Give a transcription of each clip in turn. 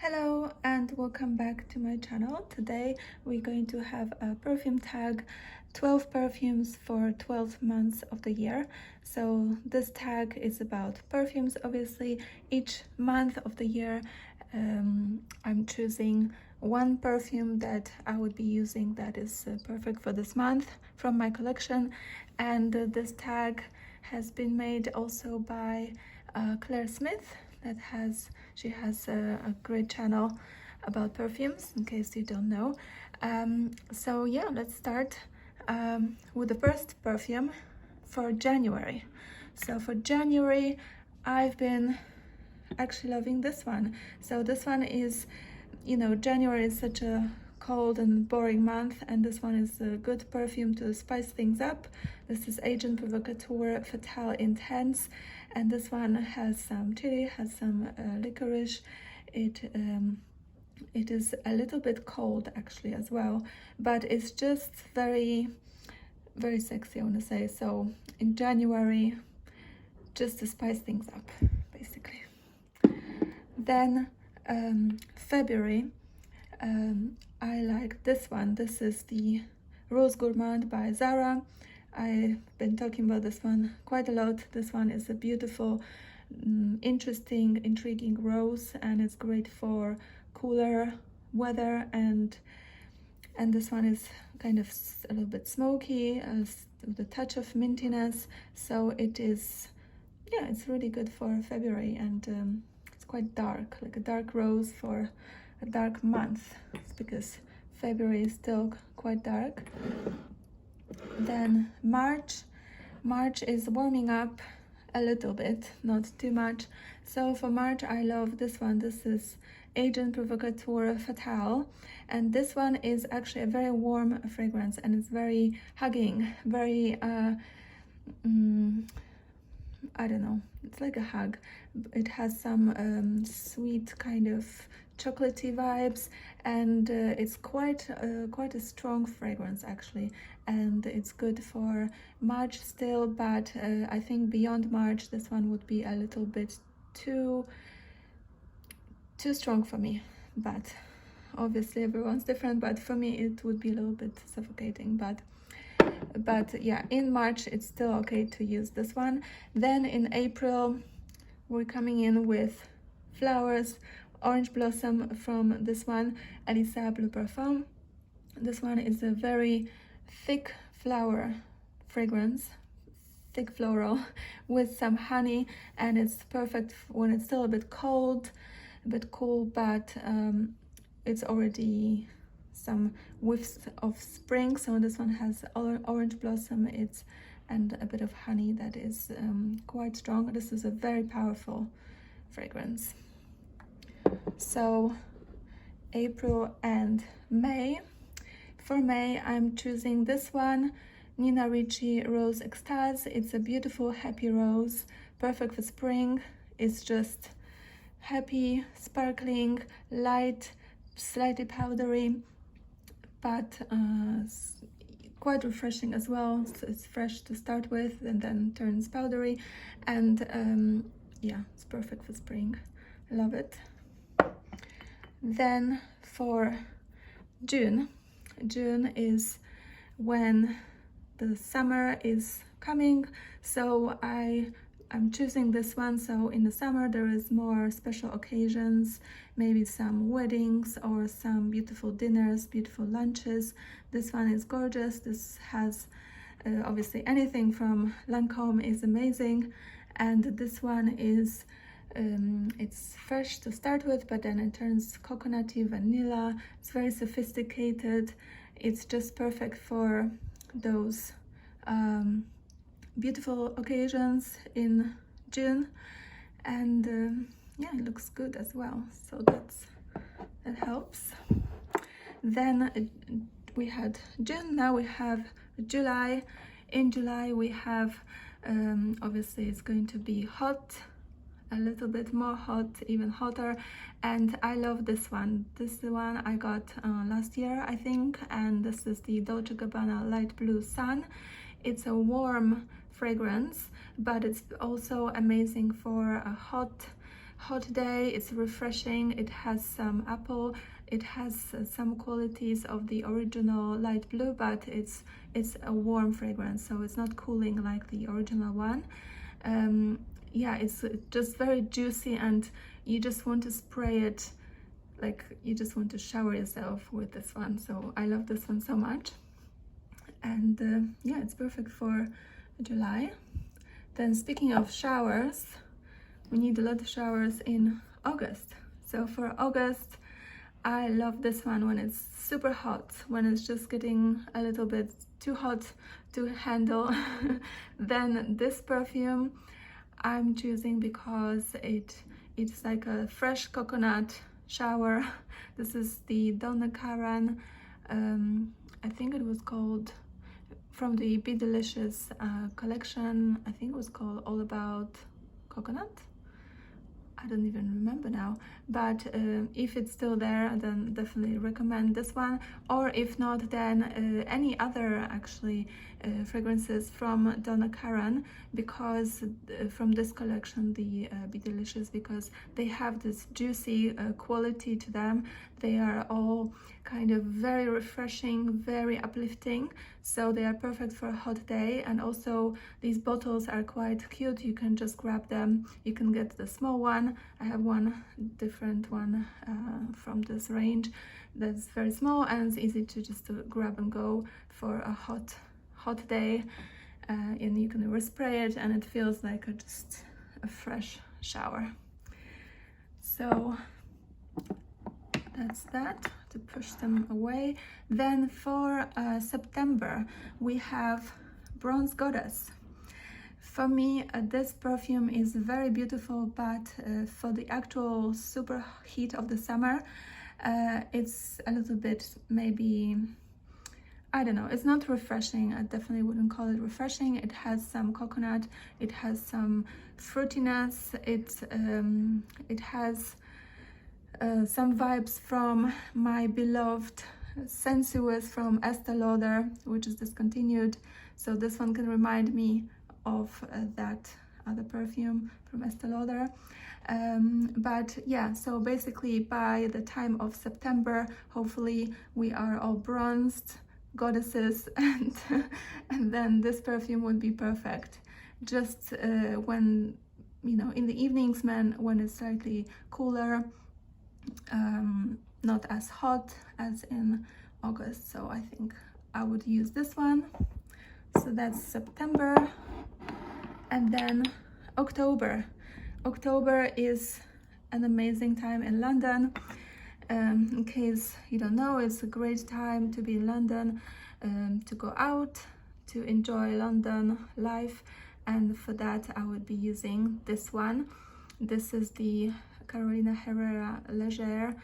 Hello and welcome back to my channel. Today we're going to have a perfume tag, 12 perfumes for 12 months of the year. So this tag is about perfumes. Obviously each month of the year I'm choosing one perfume that I would be using that is perfect for this month from my collection, and this tag has been made also by Claire Smith. She has a great channel about perfumes, in case you don't know. So yeah, let's start with the first perfume for January. So for January, I've been actually loving this one. So this one is, January is such a cold and boring month, and this one is a good perfume to spice things up. This is Agent Provocateur Fatale Intense, and this one has some chili, has some licorice. It is a little bit cold actually as well, but it's just very, very sexy, I want to say. So in January, just to spice things up, basically. Then February, I like this one. This is the Rose Gourmand by Zara. I've been talking about this one quite a lot. This one is a beautiful, interesting, intriguing rose, and it's great for cooler weather, and this one is kind of a little bit smoky with a touch of mintiness. So it is, yeah, it's really good for February, and it's quite dark, like a dark rose for a dark month. It's because February is still quite dark. Then March is warming up a little bit, not too much. So for March, I love this one. This is Agent Provocateur Fatale, and this one is actually a very warm fragrance, and it's very hugging, very I don't know, it's like a hug. It has some sweet kind of chocolatey vibes, and it's quite a strong fragrance actually, and it's good for March still, but I think beyond March this one would be a little bit too strong for me. But obviously everyone's different, but for me it would be a little bit suffocating. But yeah, in March it's still okay to use this one. Then in April we're coming in with flowers, Orange Blossom from this one, Elisa Bleu Parfum. This one is a very thick flower fragrance, thick floral with some honey, and it's perfect when it's still a bit cold, a bit cool, but it's already some whiffs of spring. So this one has orange blossom, and a bit of honey that is quite strong. This is a very powerful fragrance. So April and May. For May, I'm choosing this one, Nina Ricci Rose Extase. It's a beautiful, happy rose, perfect for spring. It's just happy, sparkling, light, slightly powdery, but quite refreshing as well. So it's fresh to start with and then turns powdery, and yeah, it's perfect for spring. Love it. Then for June is when the summer is coming, so I'm choosing this one. So in the summer there is more special occasions, maybe some weddings or some beautiful dinners, beautiful lunches. This one is gorgeous. This has obviously anything from Lancome is amazing, and this one is it's fresh to start with, but then it turns coconutty, vanilla. It's very sophisticated. It's just perfect for those beautiful occasions in June, and yeah, it looks good as well, so that helps. Then we had June, now we have July. In July we have obviously it's going to be hot, a little bit more hot, even hotter, and I love this one. This is the one I got last year, I think, and this is the Dolce & Gabbana Light Blue Sun. It's a warm fragrance, but it's also amazing for a hot hot day. It's refreshing. It has some apple. It has some qualities of the original light blue, but it's a warm fragrance, so it's not cooling like the original one. Yeah, it's just very juicy, and you just want to spray it, like you just want to shower yourself with this one. So I love this one so much. And yeah, it's perfect for July. Then speaking of showers, we need a lot of showers in August. So for August, I love this one when it's super hot, when it's just getting a little bit too hot to handle. Then this perfume I'm choosing because it's like a fresh coconut shower. This is the Donna Karan, I think it was called, from the Be Delicious collection, I think it was called All About Coconut. I don't even remember now, but if it's still there, then definitely recommend this one. Or if not, then any other actually fragrances from Donna Karan, because from this collection, the Be Delicious, because they have this juicy quality to them. They are all kind of very refreshing, very uplifting, so they are perfect for a hot day. And also these bottles are quite cute. You can just grab them. You can get the small one. I have one different one from this range that's very small, and it's easy to just grab and go for a hot day, and you can respray it, and it feels like just a fresh shower. So that's that, to push them away. Then for September, we have Bronze Goddess. For me, this perfume is very beautiful, but for the actual super heat of the summer, it's a little bit, maybe, I don't know, it's not refreshing. I definitely wouldn't call it refreshing. It has some coconut, it has some fruitiness, it has some vibes from my beloved Sensuous from Estée Lauder, which is discontinued. So this one can remind me of that other perfume from Estée Lauder. But yeah, so basically by the time of September, hopefully we are all bronzed goddesses, and then this perfume would be perfect. Just when, you know, in the evenings, when it's slightly cooler, not as hot as in August. So I think I would use this one. So that's September. And then October. October is an amazing time in London. In case you don't know, it's a great time to be in London, to go out, to enjoy London life. And for that, I would be using this one. This is the Carolina Herrera Leger,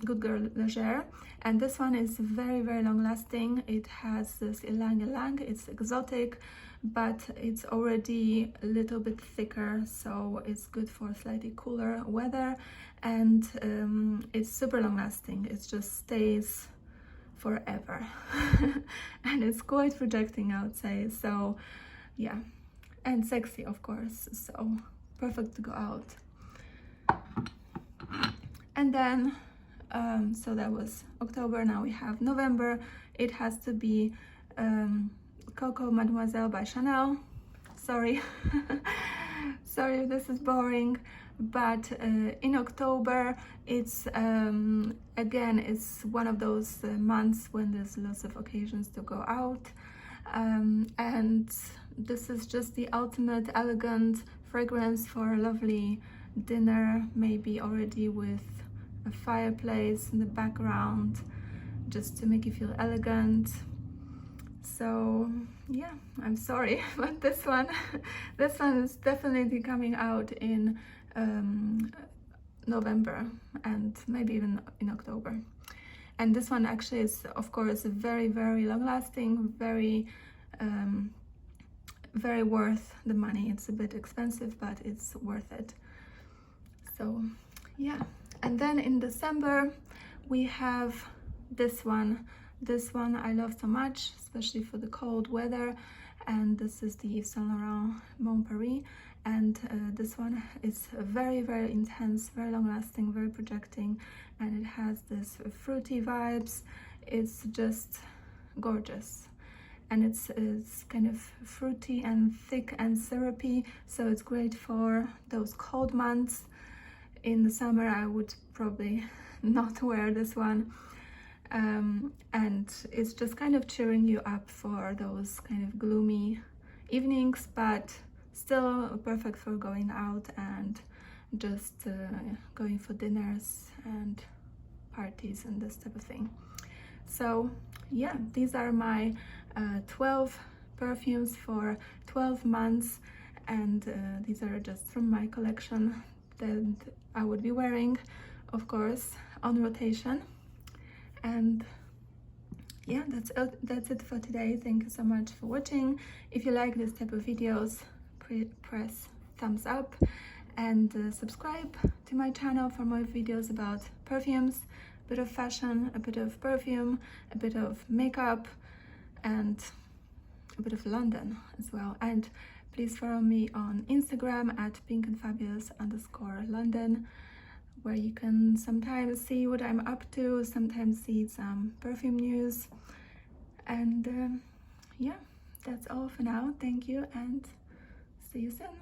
Good Girl Leger, and this one is very, very long lasting. It has this ylang ylang. It's exotic, but it's already a little bit thicker, so it's good for slightly cooler weather, and it's super long lasting. It just stays forever. And it's quite projecting, I would say. So yeah, and sexy, of course, so perfect to go out. And then so that was October. Now we have November. It has to be Coco Mademoiselle by Chanel. Sorry sorry if this is boring, but in October, it's again, it's one of those months when there's lots of occasions to go out, and this is just the ultimate elegant fragrance for a lovely dinner, maybe already with a fireplace in the background, just to make you feel elegant. So yeah, I'm sorry, but this one is definitely coming out in November, and maybe even in October. And this one actually is, of course, very, very long lasting, very very worth the money. It's a bit expensive, but it's worth it. So yeah. And then in December we have this one. This one I love so much, especially for the cold weather, and this is the Yves Saint Laurent Mon Paris, and this one is very, very intense, very long lasting, very projecting, and it has this fruity vibes. It's just gorgeous, and it's kind of fruity and thick and syrupy, so it's great for those cold months. In the summer I would probably not wear this one, and it's just kind of cheering you up for those kind of gloomy evenings, but still perfect for going out and just going for dinners and parties and this type of thing. So yeah, these are my 12 perfumes for 12 months, and these are just from my collection that I would be wearing, of course, on rotation. And yeah, that's it for today. Thank you so much for watching. If you like this type of videos, press thumbs up and subscribe to my channel for more videos about perfumes, a bit of fashion, a bit of perfume, a bit of makeup, and a bit of London as well. And please follow me on Instagram at pinkandfabulous_London, where you can sometimes see what I'm up to, sometimes see some perfume news. And yeah, that's all for now. Thank you and see you soon.